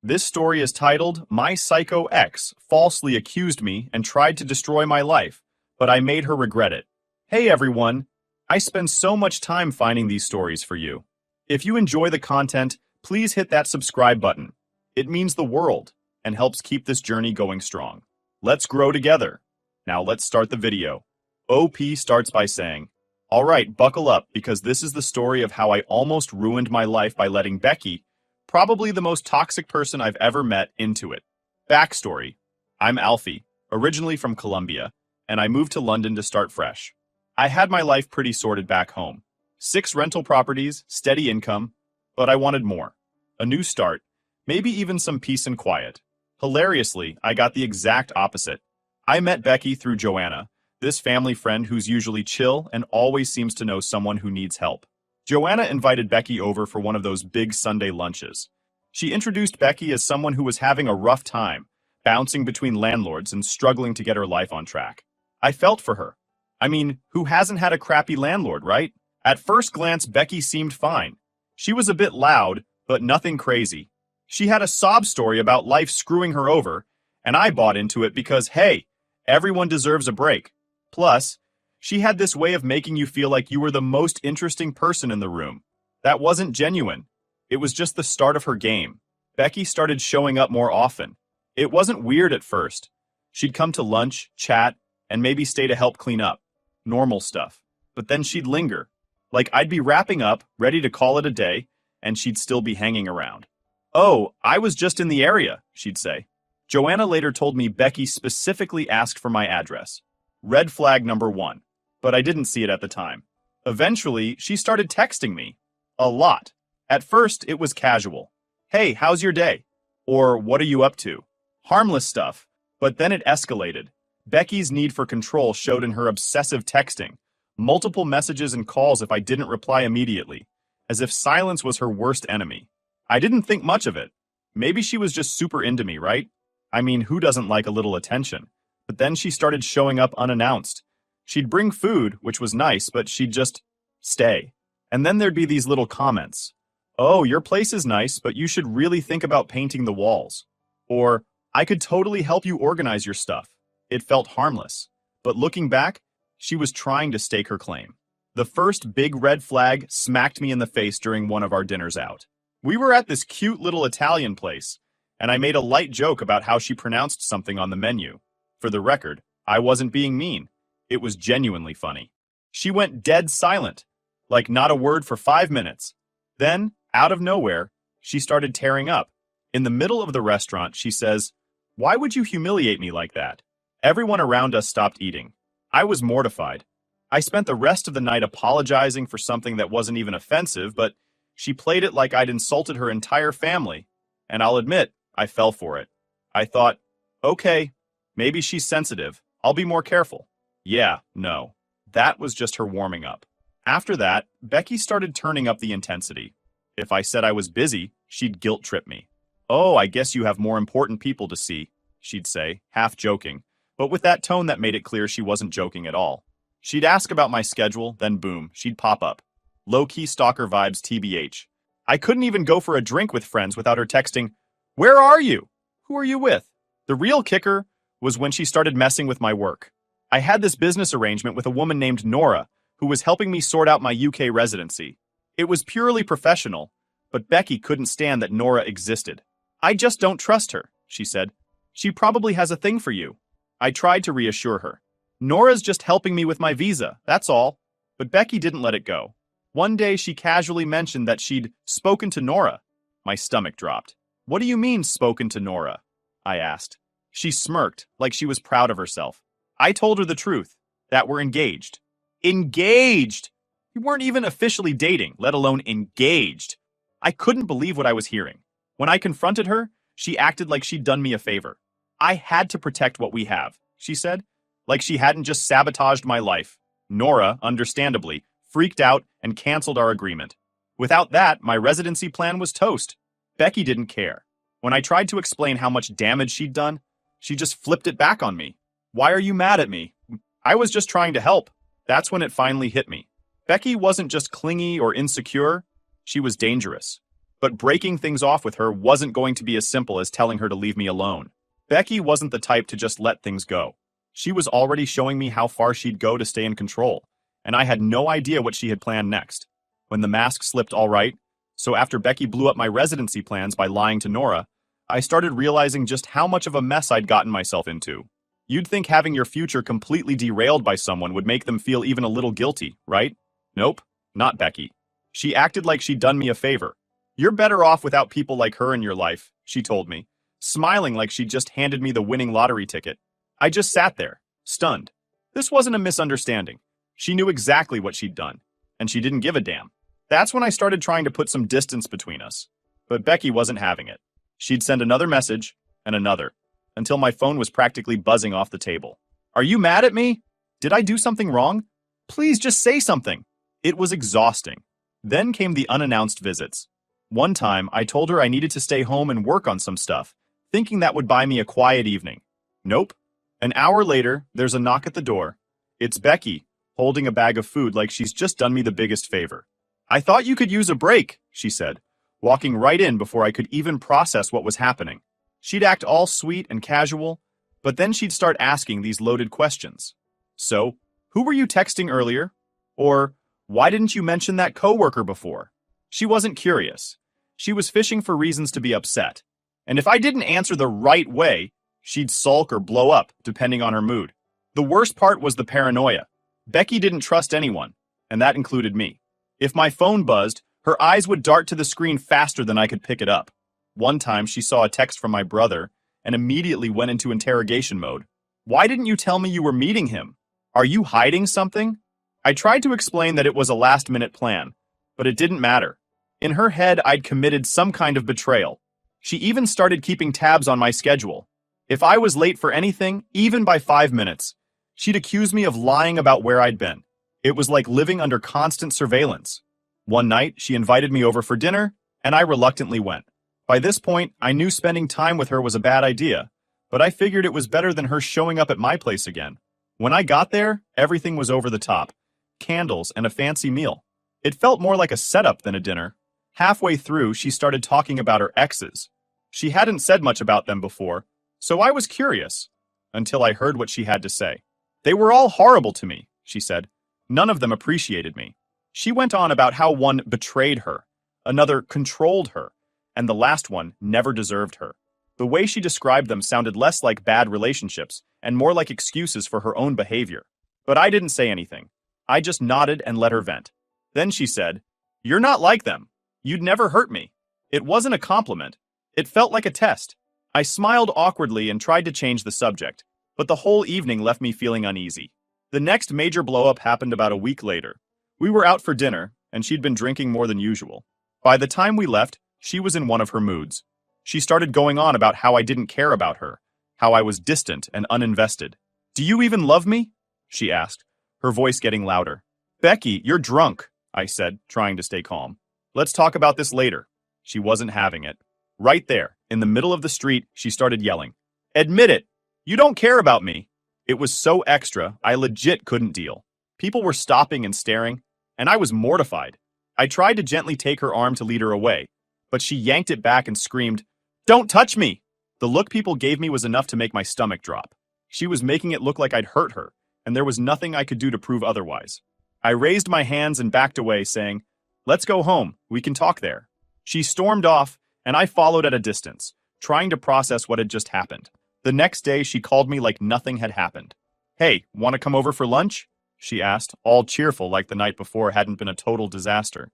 This story is titled, My Psycho Ex Falsely Accused Me and Tried to Destroy My Life, but I Made Her Regret It. Hey everyone! I spend so much time finding these stories for you. If you enjoy the content, please hit that subscribe button. It means the world and helps keep this journey going strong. Let's grow together. Now let's start the video. OP starts by saying, Alright, buckle up because this is the story of how I almost ruined my life by letting Becky, probably the most toxic person I've ever met, into it. Backstory. I'm Alfie, originally from Colombia, and I moved to London to start fresh. I had my life pretty sorted back home. 6 rental properties, steady income, but I wanted more. A new start, maybe even some peace and quiet. Hilariously, I got the exact opposite. I met Becky through Joanna, this family friend who's usually chill and always seems to know someone who needs help. Joanna invited Becky over for one of those big Sunday lunches. She introduced Becky as someone who was having a rough time, bouncing between landlords and struggling to get her life on track. I felt for her. I mean, who hasn't had a crappy landlord, right? At first glance, Becky seemed fine. She was a bit loud, but nothing crazy. She had a sob story about life screwing her over, and I bought into it because, hey, everyone deserves a break. Plus, she had this way of making you feel like you were the most interesting person in the room. That wasn't genuine. It was just the start of her game. Becky started showing up more often. It wasn't weird at first. She'd come to lunch, chat, and maybe stay to help clean up. Normal stuff. But then she'd linger. Like I'd be wrapping up, ready to call it a day, and she'd still be hanging around. Oh, I was just in the area, she'd say. Joanna later told me Becky specifically asked for my address. Red flag number 1. But I didn't see it at the time. Eventually, she started texting me. A lot. At first, it was casual. Hey, how's your day? Or what are you up to? Harmless stuff. But then it escalated. Becky's need for control showed in her obsessive texting. Multiple messages and calls if I didn't reply immediately. As if silence was her worst enemy. I didn't think much of it. Maybe she was just super into me, right? I mean, who doesn't like a little attention? But then she started showing up unannounced. She'd bring food, which was nice, but she'd just stay. And then there'd be these little comments. Oh, your place is nice, but you should really think about painting the walls. Or, I could totally help you organize your stuff. It felt harmless. But looking back, she was trying to stake her claim. The first big red flag smacked me in the face during one of our dinners out. We were at this cute little Italian place, and I made a light joke about how she pronounced something on the menu. For the record, I wasn't being mean. It was genuinely funny. She went dead silent, like not a word for 5 minutes. Then, out of nowhere, she started tearing up. In the middle of the restaurant, she says, Why would you humiliate me like that? Everyone around us stopped eating. I was mortified. I spent the rest of the night apologizing for something that wasn't even offensive, but she played it like I'd insulted her entire family. And I'll admit, I fell for it. I thought, okay, maybe she's sensitive. I'll be more careful. Yeah, no. That was just her warming up. After that, Becky started turning up the intensity. If I said I was busy, she'd guilt trip me. Oh, I guess you have more important people to see, she'd say, half joking, but with that tone that made it clear she wasn't joking at all. She'd ask about my schedule, then boom, she'd pop up. Low-key stalker vibes TBH. I couldn't even go for a drink with friends without her texting, Where are you? Who are you with? The real kicker was when she started messing with my work. I had this business arrangement with a woman named Nora, who was helping me sort out my UK residency. It was purely professional, but Becky couldn't stand that Nora existed. I just don't trust her, she said. She probably has a thing for you. I tried to reassure her. Nora's just helping me with my visa, that's all. But Becky didn't let it go. One day she casually mentioned that she'd spoken to Nora. My stomach dropped. What do you mean, spoken to Nora? I asked. She smirked, like she was proud of herself. I told her the truth, that we're engaged. Engaged! We weren't even officially dating, let alone engaged. I couldn't believe what I was hearing. When I confronted her, she acted like she'd done me a favor. I had to protect what we have, she said, like she hadn't just sabotaged my life. Nora, understandably, freaked out and canceled our agreement. Without that, my residency plan was toast. Becky didn't care. When I tried to explain how much damage she'd done, she just flipped it back on me. Why are you mad at me? I was just trying to help. That's when it finally hit me. Becky wasn't just clingy or insecure. She was dangerous. But breaking things off with her wasn't going to be as simple as telling her to leave me alone. Becky wasn't the type to just let things go. She was already showing me how far she'd go to stay in control, and I had no idea what she had planned next. When the mask slipped all right, so after Becky blew up my residency plans by lying to Nora, I started realizing just how much of a mess I'd gotten myself into. You'd think having your future completely derailed by someone would make them feel even a little guilty, right? Nope, not Becky. She acted like she'd done me a favor. "You're better off without people like her in your life," she told me, smiling like she'd just handed me the winning lottery ticket. I just sat there, stunned. This wasn't a misunderstanding. She knew exactly what she'd done, and she didn't give a damn. That's when I started trying to put some distance between us. But Becky wasn't having it. She'd send another message, and another, until my phone was practically buzzing off the table. "Are you mad at me? Did I do something wrong? Please just say something." It was exhausting. Then came the unannounced visits. One time, I told her I needed to stay home and work on some stuff, thinking that would buy me a quiet evening. Nope. An hour later, there's a knock at the door. It's Becky, holding a bag of food like she's just done me the biggest favor. "I thought you could use a break," she said, walking right in before I could even process what was happening. She'd act all sweet and casual, but then she'd start asking these loaded questions. "So, who were you texting earlier?" Or, "Why didn't you mention that coworker before?" She wasn't curious. She was fishing for reasons to be upset. And if I didn't answer the right way, she'd sulk or blow up, depending on her mood. The worst part was the paranoia. Becky didn't trust anyone, and that included me. If my phone buzzed, her eyes would dart to the screen faster than I could pick it up. One time she saw a text from my brother and immediately went into interrogation mode. "Why didn't you tell me you were meeting him? Are you hiding something?" I tried to explain that it was a last-minute plan, but it didn't matter. In her head, I'd committed some kind of betrayal. She even started keeping tabs on my schedule. If I was late for anything, even by 5 minutes, she'd accuse me of lying about where I'd been. It was like living under constant surveillance. One night, she invited me over for dinner, and I reluctantly went. By this point, I knew spending time with her was a bad idea, but I figured it was better than her showing up at my place again. When I got there, everything was over the top. Candles and a fancy meal. It felt more like a setup than a dinner. Halfway through, she started talking about her exes. She hadn't said much about them before, so I was curious, until I heard what she had to say. "They were all horrible to me," she said. "None of them appreciated me." She went on about how one betrayed her, another controlled her, and the last one never deserved her. The way she described them sounded less like bad relationships and more like excuses for her own behavior. But I didn't say anything. I just nodded and let her vent. Then she said, "You're not like them. You'd never hurt me." It wasn't a compliment. It felt like a test. I smiled awkwardly and tried to change the subject, but the whole evening left me feeling uneasy. The next major blow-up happened about a week later. We were out for dinner, and she'd been drinking more than usual. By the time we left, she was in one of her moods. She started going on about how I didn't care about her, how I was distant and uninvested. "Do you even love me?" she asked, her voice getting louder. "Becky, you're drunk," I said, trying to stay calm. "Let's talk about this later." She wasn't having it. Right there, in the middle of the street, she started yelling. "Admit it! You don't care about me!" It was so extra, I legit couldn't deal. People were stopping and staring, and I was mortified. I tried to gently take her arm to lead her away, but she yanked it back and screamed, "Don't touch me!" The look people gave me was enough to make my stomach drop. She was making it look like I'd hurt her, and there was nothing I could do to prove otherwise. I raised my hands and backed away, saying, "Let's go home. We can talk there." She stormed off, and I followed at a distance, trying to process what had just happened. The next day, she called me like nothing had happened. "Hey, want to come over for lunch?" she asked, all cheerful like the night before hadn't been a total disaster.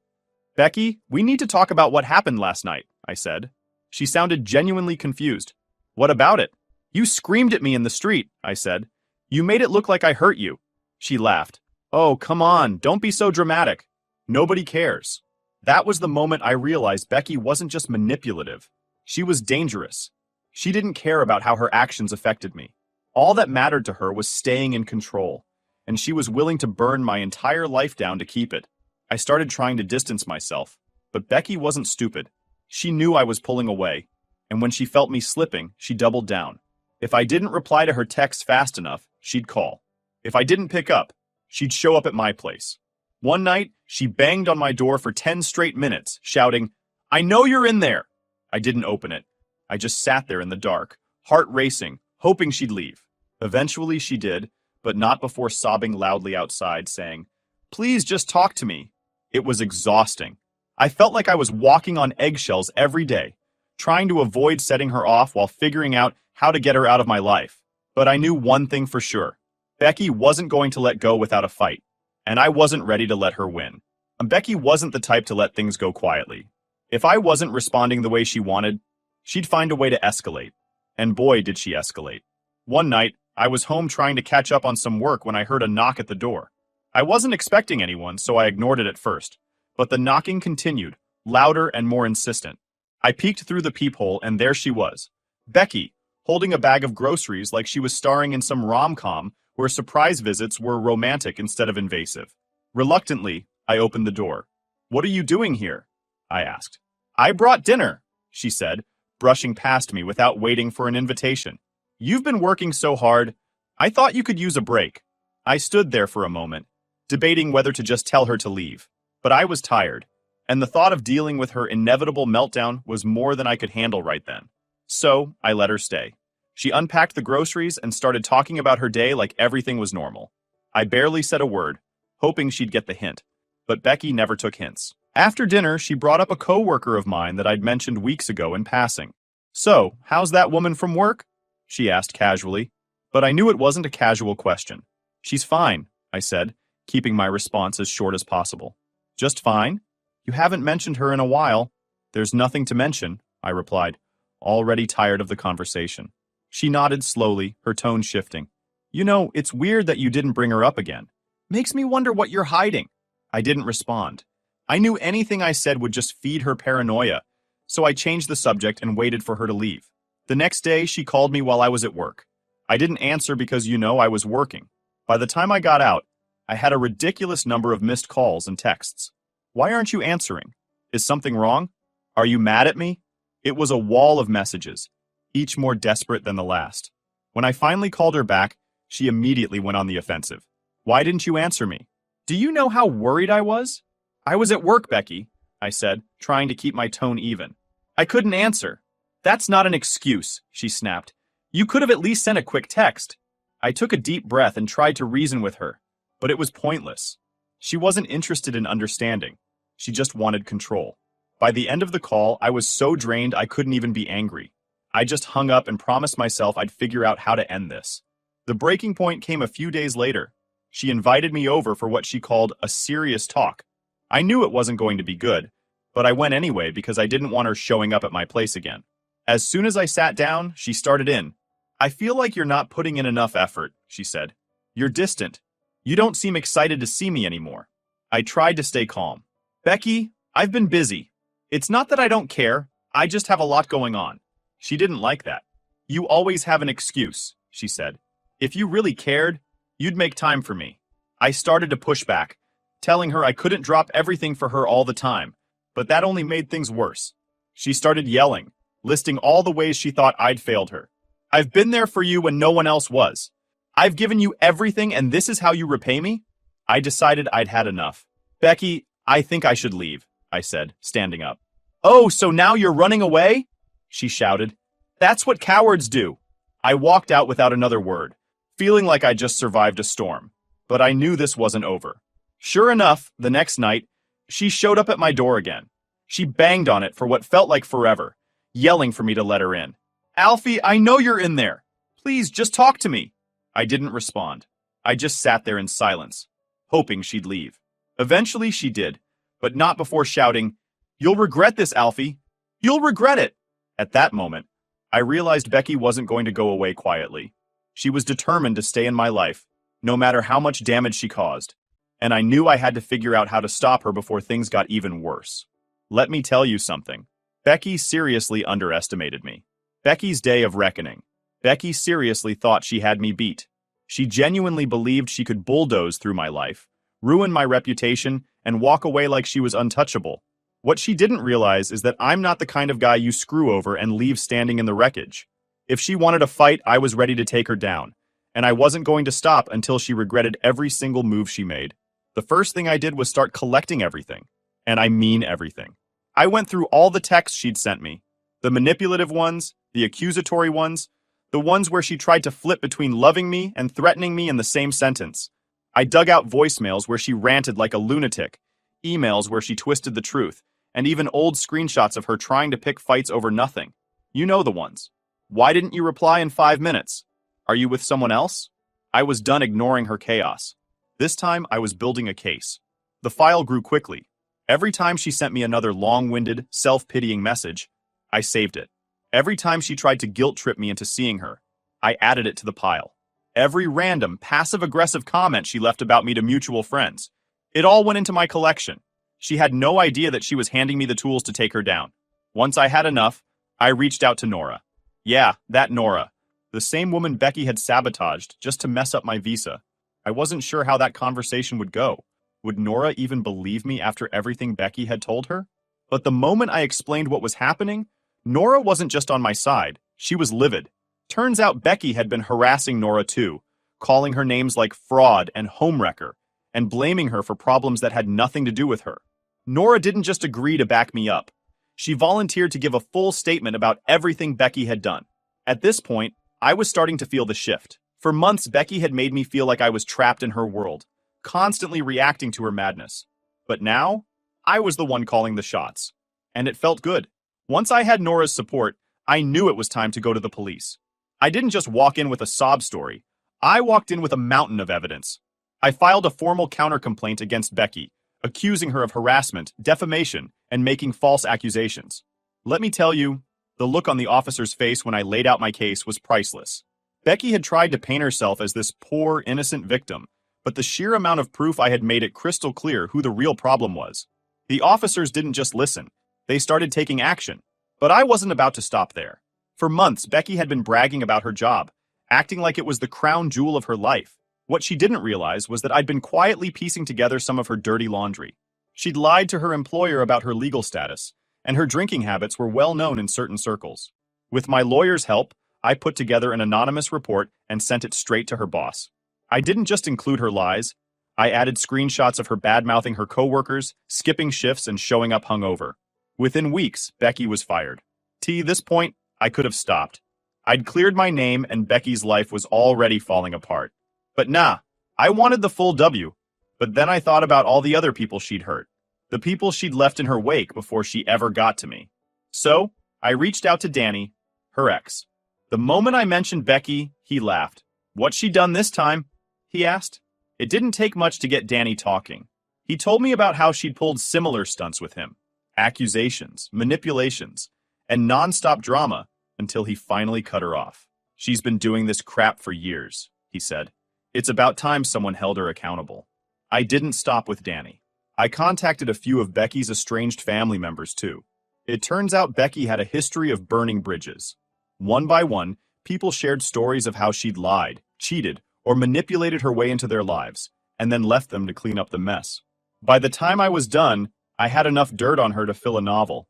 "Becky, we need to talk about what happened last night," I said. She sounded genuinely confused. "What about it?" "You screamed at me in the street," I said. "You made it look like I hurt you." She laughed. "Oh, come on, don't be so dramatic. Nobody cares." That was the moment I realized Becky wasn't just manipulative. She was dangerous. She didn't care about how her actions affected me. All that mattered to her was staying in control, and she was willing to burn my entire life down to keep it. I started trying to distance myself, but Becky wasn't stupid. She knew I was pulling away, and when she felt me slipping, she doubled down. If I didn't reply to her texts fast enough, she'd call. If I didn't pick up, she'd show up at my place. One night, she banged on my door for 10 straight minutes, shouting, I know you're in there. I didn't open it. I just sat there in the dark, heart racing, hoping she'd leave. Eventually she did, but not before sobbing loudly outside, saying, "Please just talk to me." It was exhausting. I felt like I was walking on eggshells every day, trying to avoid setting her off while figuring out how to get her out of my life. But I knew one thing for sure. Becky wasn't going to let go without a fight, and I wasn't ready to let her win. Becky wasn't the type to let things go quietly. If I wasn't responding the way she wanted, she'd find a way to escalate. And boy, did she escalate. One night, I was home trying to catch up on some work when I heard a knock at the door. I wasn't expecting anyone, so I ignored it at first. But the knocking continued, louder and more insistent. I peeked through the peephole, and there she was. Becky, holding a bag of groceries like she was starring in some rom-com where surprise visits were romantic instead of invasive. Reluctantly, I opened the door. "What are you doing here?" I asked. "I brought dinner," she said, brushing past me without waiting for an invitation. "You've been working so hard. I thought you could use a break." I stood there for a moment, debating whether to just tell her to leave. But I was tired, and the thought of dealing with her inevitable meltdown was more than I could handle right then. So, I let her stay. She unpacked the groceries and started talking about her day like everything was normal. I barely said a word, hoping she'd get the hint. But Becky never took hints. After dinner, she brought up a coworker of mine that I'd mentioned weeks ago in passing. "So, how's that woman from work?" she asked casually. But I knew it wasn't a casual question. "She's fine," I said, keeping my response as short as possible. "Just fine? You haven't mentioned her in a while." "There's nothing to mention," I replied, already tired of the conversation. She nodded slowly, her tone shifting. "You know, it's weird that you didn't bring her up again. Makes me wonder what you're hiding." I didn't respond. I knew anything I said would just feed her paranoia, so I changed the subject and waited for her to leave. The next day, she called me while I was at work. I didn't answer because, I was working. By the time I got out, I had a ridiculous number of missed calls and texts. "Why aren't you answering? Is something wrong? Are you mad at me?" It was a wall of messages, each more desperate than the last. When I finally called her back, she immediately went on the offensive. "Why didn't you answer me? Do you know how worried I was?" "I was at work, Becky," I said, trying to keep my tone even. "I couldn't answer." "That's not an excuse," she snapped. "You could have at least sent a quick text." I took a deep breath and tried to reason with her, but it was pointless. She wasn't interested in understanding. She just wanted control. By the end of the call, I was so drained I couldn't even be angry. I just hung up and promised myself I'd figure out how to end this. The breaking point came a few days later. She invited me over for what she called a serious talk. I knew it wasn't going to be good, but I went anyway because I didn't want her showing up at my place again. As soon as I sat down, she started in. "I feel like you're not putting in enough effort," she said. "You're distant. You don't seem excited to see me anymore." I tried to stay calm. "Becky, I've been busy. It's not that I don't care, I just have a lot going on." She didn't like that. "You always have an excuse," she said. "If you really cared, you'd make time for me." I started to push back, telling her I couldn't drop everything for her all the time, but that only made things worse. She started yelling, listing all the ways she thought I'd failed her. "I've been there for you when no one else was. I've given you everything and this is how you repay me?" I decided I'd had enough. "Becky, I think I should leave," I said, standing up. "Oh, so now you're running away?" she shouted. "That's what cowards do." I walked out without another word, feeling like I just survived a storm. But I knew this wasn't over. Sure enough, the next night, she showed up at my door again. She banged on it for what felt like forever, yelling for me to let her in. "Alfie, I know you're in there. Please, just talk to me." I didn't respond. I just sat there in silence, hoping she'd leave. Eventually she did, but not before shouting, "You'll regret this, Alfie. You'll regret it." At that moment, I realized Becky wasn't going to go away quietly. She was determined to stay in my life, no matter how much damage she caused. And I knew I had to figure out how to stop her before things got even worse. Let me tell you something. Becky seriously underestimated me. Becky's day of reckoning. Becky seriously thought she had me beat. She genuinely believed she could bulldoze through my life, ruin my reputation, and walk away like she was untouchable. What she didn't realize is that I'm not the kind of guy you screw over and leave standing in the wreckage. If she wanted a fight, I was ready to take her down, and I wasn't going to stop until she regretted every single move she made. The first thing I did was start collecting everything, and I mean everything. I went through all the texts she'd sent me. The manipulative ones, the accusatory ones, the ones where she tried to flip between loving me and threatening me in the same sentence. I dug out voicemails where she ranted like a lunatic, emails where she twisted the truth, and even old screenshots of her trying to pick fights over nothing. You know the ones. Why didn't you reply in 5 minutes? Are you with someone else? I was done ignoring her chaos. This time, I was building a case. The file grew quickly. Every time she sent me another long-winded, self-pitying message, I saved it. Every time she tried to guilt-trip me into seeing her, I added it to the pile. Every random, passive-aggressive comment she left about me to mutual friends, it all went into my collection. She had no idea that she was handing me the tools to take her down. Once I had enough, I reached out to Nora. Yeah, that Nora. The same woman Becky had sabotaged just to mess up my visa. I wasn't sure how that conversation would go. Would Nora even believe me after everything Becky had told her? But the moment I explained what was happening, Nora wasn't just on my side. She was livid. Turns out Becky had been harassing Nora too, calling her names like fraud and homewrecker, and blaming her for problems that had nothing to do with her. Nora didn't just agree to back me up. She volunteered to give a full statement about everything Becky had done. At this point, I was starting to feel the shift. For months, Becky had made me feel like I was trapped in her world, constantly reacting to her madness. But now, I was the one calling the shots. And it felt good. Once I had Nora's support, I knew it was time to go to the police. I didn't just walk in with a sob story. I walked in with a mountain of evidence. I filed a formal counter-complaint against Becky, accusing her of harassment, defamation, and making false accusations. Let me tell you, the look on the officer's face when I laid out my case was priceless. Becky had tried to paint herself as this poor, innocent victim, but the sheer amount of proof I had made it crystal clear who the real problem was. The officers didn't just listen, they started taking action. But I wasn't about to stop there. For months, Becky had been bragging about her job, acting like it was the crown jewel of her life. What she didn't realize was that I'd been quietly piecing together some of her dirty laundry. She'd lied to her employer about her legal status, and her drinking habits were well known in certain circles. With my lawyer's help, I put together an anonymous report and sent it straight to her boss. I didn't just include her lies. I added screenshots of her bad-mouthing her coworkers, skipping shifts, and showing up hungover. Within weeks, Becky was fired. This point, I could have stopped. I'd cleared my name and Becky's life was already falling apart. But nah, I wanted the full W. But then I thought about all the other people she'd hurt. The people she'd left in her wake before she ever got to me. So, I reached out to Danny, her ex. The moment I mentioned Becky, he laughed. "What's she done this time?" he asked. It didn't take much to get Danny talking. He told me about how she'd pulled similar stunts with him. Accusations, manipulations, and non-stop drama until he finally cut her off. "She's been doing this crap for years," he said. "It's about time someone held her accountable." I didn't stop with Danny. I contacted a few of Becky's estranged family members too. It turns out Becky had a history of burning bridges. One by one, people shared stories of how she'd lied, cheated, or manipulated her way into their lives, and then left them to clean up the mess. By the time I was done, I had enough dirt on her to fill a novel.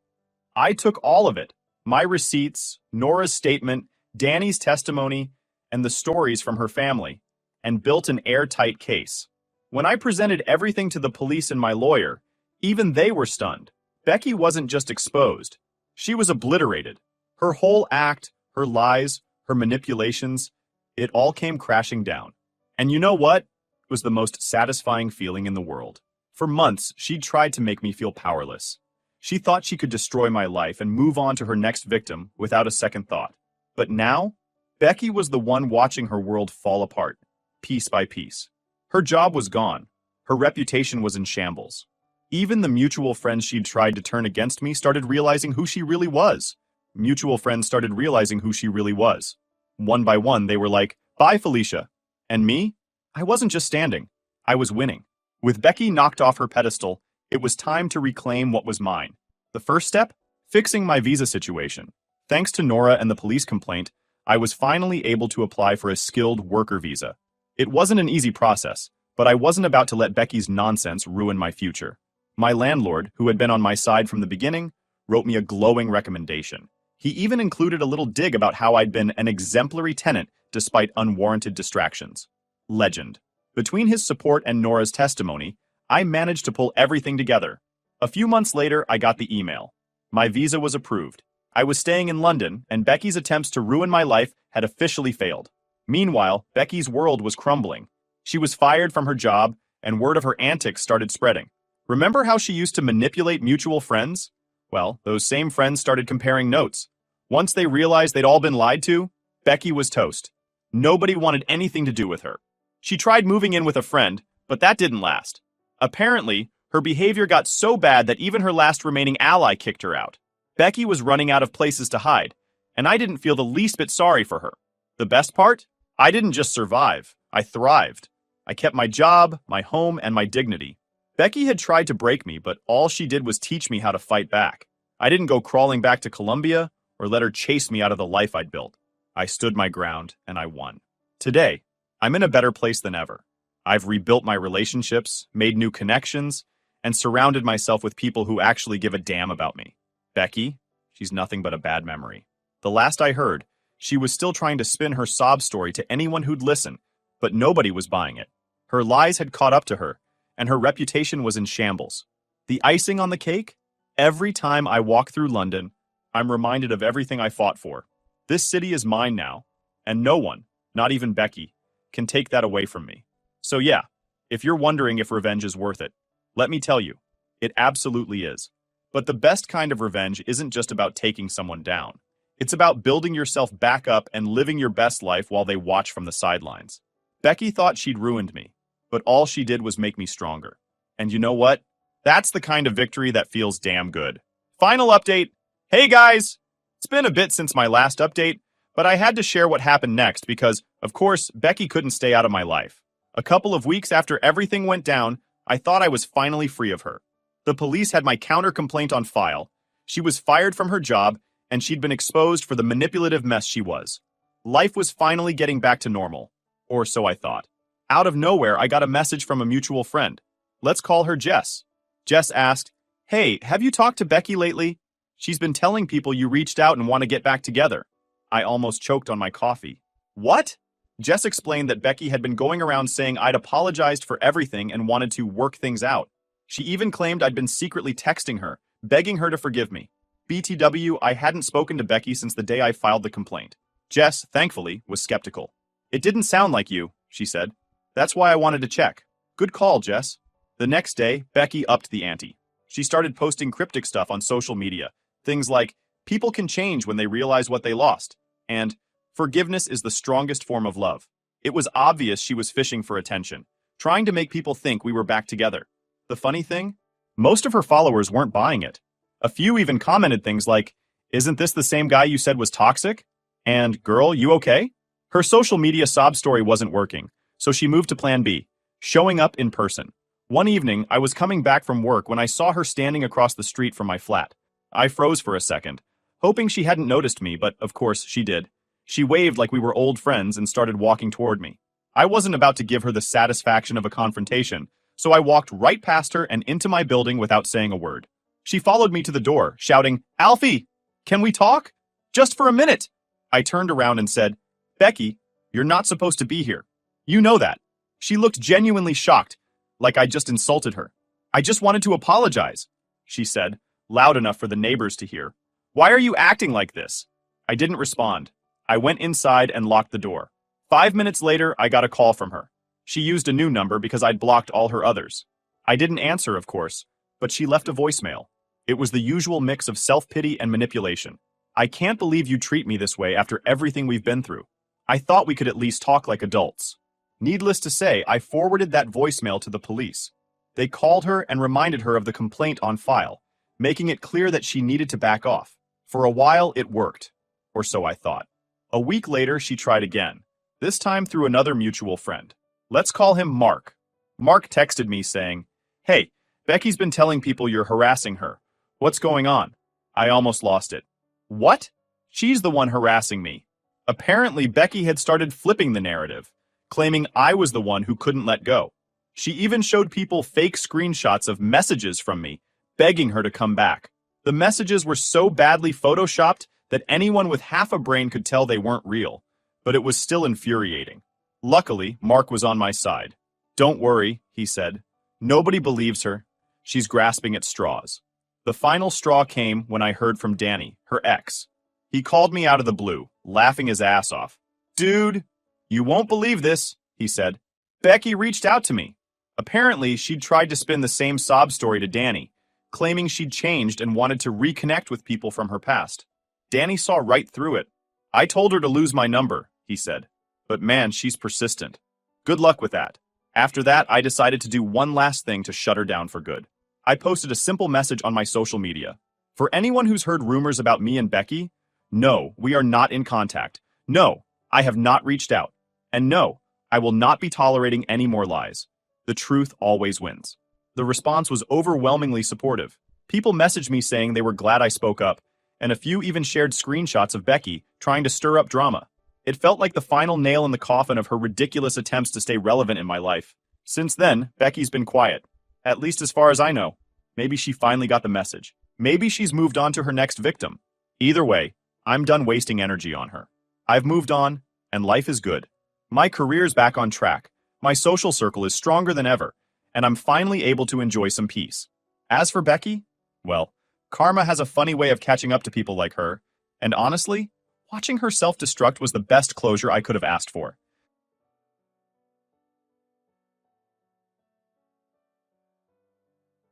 I took all of it, my receipts, Nora's statement, Danny's testimony, and the stories from her family, and built an airtight case. When I presented everything to the police and my lawyer, even they were stunned. Becky wasn't just exposed. She was obliterated. Her whole act, her lies, her manipulations, it all came crashing down. And you know what? It was the most satisfying feeling in the world. For months, she'd tried to make me feel powerless. She thought she could destroy my life and move on to her next victim without a second thought. But now, Becky was the one watching her world fall apart, piece by piece. Her job was gone. Her reputation was in shambles. Even the mutual friends she'd tried to turn against me started realizing who she really was. Mutual friends started realizing who she really was. One by one, they were like, "Bye, Felicia." And me? I wasn't just standing. I was winning. With Becky knocked off her pedestal, it was time to reclaim what was mine. The first step? Fixing my visa situation. Thanks to Nora and the police complaint, I was finally able to apply for a skilled worker visa. It wasn't an easy process, but I wasn't about to let Becky's nonsense ruin my future. My landlord, who had been on my side from the beginning, wrote me a glowing recommendation. He even included a little dig about how I'd been an exemplary tenant despite unwarranted distractions. Legend. Between his support and Nora's testimony, I managed to pull everything together. A few months later, I got the email. My visa was approved. I was staying in London, and Becky's attempts to ruin my life had officially failed. Meanwhile, Becky's world was crumbling. She was fired from her job, and word of her antics started spreading. Remember how she used to manipulate mutual friends? Well, those same friends started comparing notes. Once they realized they'd all been lied to, Becky was toast. Nobody wanted anything to do with her. She tried moving in with a friend, but that didn't last. Apparently, her behavior got so bad that even her last remaining ally kicked her out. Becky was running out of places to hide, and I didn't feel the least bit sorry for her. The best part? I didn't just survive, I thrived. I kept my job, my home, and my dignity. Becky had tried to break me, but all she did was teach me how to fight back. I didn't go crawling back to Colombia or let her chase me out of the life I'd built. I stood my ground, and I won. Today, I'm in a better place than ever. I've rebuilt my relationships, made new connections, and surrounded myself with people who actually give a damn about me. Becky, she's nothing but a bad memory. The last I heard, she was still trying to spin her sob story to anyone who'd listen, but nobody was buying it. Her lies had caught up to her, and her reputation was in shambles. The icing on the cake? Every time I walk through London, I'm reminded of everything I fought for. This city is mine now, and no one, not even Becky, can take that away from me. So yeah, if you're wondering if revenge is worth it, let me tell you, it absolutely is. But the best kind of revenge isn't just about taking someone down. It's about building yourself back up and living your best life while they watch from the sidelines. Becky thought she'd ruined me, but all she did was make me stronger. And you know what? That's the kind of victory that feels damn good. Final update. Hey guys! It's been a bit since my last update, but I had to share what happened next because, of course, Becky couldn't stay out of my life. A couple of weeks after everything went down, I thought I was finally free of her. The police had my counter-complaint on file. She was fired from her job, and she'd been exposed for the manipulative mess she was. Life was finally getting back to normal. Or so I thought. Out of nowhere, I got a message from a mutual friend. Let's call her Jess. Jess asked, "Hey, have you talked to Becky lately? She's been telling people you reached out and want to get back together." I almost choked on my coffee. What? Jess explained that Becky had been going around saying I'd apologized for everything and wanted to work things out. She even claimed I'd been secretly texting her, begging her to forgive me. BTW, I hadn't spoken to Becky since the day I filed the complaint. Jess, thankfully, was skeptical. "It didn't sound like you," she said. "That's why I wanted to check." Good call, Jess. The next day, Becky upped the ante. She started posting cryptic stuff on social media. Things like, "People can change when they realize what they lost," and "Forgiveness is the strongest form of love." It was obvious she was fishing for attention, trying to make people think we were back together. The funny thing? Most of her followers weren't buying it. A few even commented things like, "Isn't this the same guy you said was toxic?" And, "Girl, you okay?" Her social media sob story wasn't working, so she moved to plan B, showing up in person. One evening, I was coming back from work when I saw her standing across the street from my flat. I froze for a second, hoping she hadn't noticed me, but of course she did. She waved like we were old friends and started walking toward me. I wasn't about to give her the satisfaction of a confrontation, so I walked right past her and into my building without saying a word. She followed me to the door, shouting, "Alfie, can we talk? Just for a minute." I turned around and said, "Becky, you're not supposed to be here. You know that." She looked genuinely shocked, like I just insulted her. "I just wanted to apologize," she said, loud enough for the neighbors to hear. "Why are you acting like this?" I didn't respond. I went inside and locked the door. 5 minutes later, I got a call from her. She used a new number because I'd blocked all her others. I didn't answer, of course, but she left a voicemail. It was the usual mix of self-pity and manipulation. "I can't believe you treat me this way after everything we've been through. I thought we could at least talk like adults." Needless to say, I forwarded that voicemail to the police. They called her and reminded her of the complaint on file, making it clear that she needed to back off. For a while, it worked. Or so I thought. A week later, she tried again, this time through another mutual friend. Let's call him Mark. Mark texted me saying, "Hey, Becky's been telling people you're harassing her. What's going on?" I almost lost it. What? She's the one harassing me. Apparently, Becky had started flipping the narrative, claiming I was the one who couldn't let go. She even showed people fake screenshots of messages from me, begging her to come back. The messages were so badly photoshopped that anyone with half a brain could tell they weren't real, but it was still infuriating. Luckily, Mark was on my side. "Don't worry," he said. "Nobody believes her. She's grasping at straws." The final straw came when I heard from Danny, her ex. He called me out of the blue, laughing his ass off. Dude, you won't believe this, he said. Becky reached out to me. Apparently, she'd tried to spin the same sob story to Danny, claiming she'd changed and wanted to reconnect with people from her past. Danny saw right through it. I told her to lose my number, he said. But man, she's persistent. Good luck with that. After that, I decided to do one last thing to shut her down for good. I posted a simple message on my social media. For anyone who's heard rumors about me and Becky, no, we are not in contact. No, I have not reached out. And no, I will not be tolerating any more lies. The truth always wins. The response was overwhelmingly supportive. People messaged me saying they were glad I spoke up, and a few even shared screenshots of Becky trying to stir up drama. It felt like the final nail in the coffin of her ridiculous attempts to stay relevant in my life. Since then, Becky's been quiet. At least as far as I know. Maybe she finally got the message. Maybe she's moved on to her next victim. Either way, I'm done wasting energy on her. I've moved on, and life is good. My career's back on track. My social circle is stronger than ever, and I'm finally able to enjoy some peace. As for Becky, well, karma has a funny way of catching up to people like her, and honestly, watching her self-destruct was the best closure I could have asked for.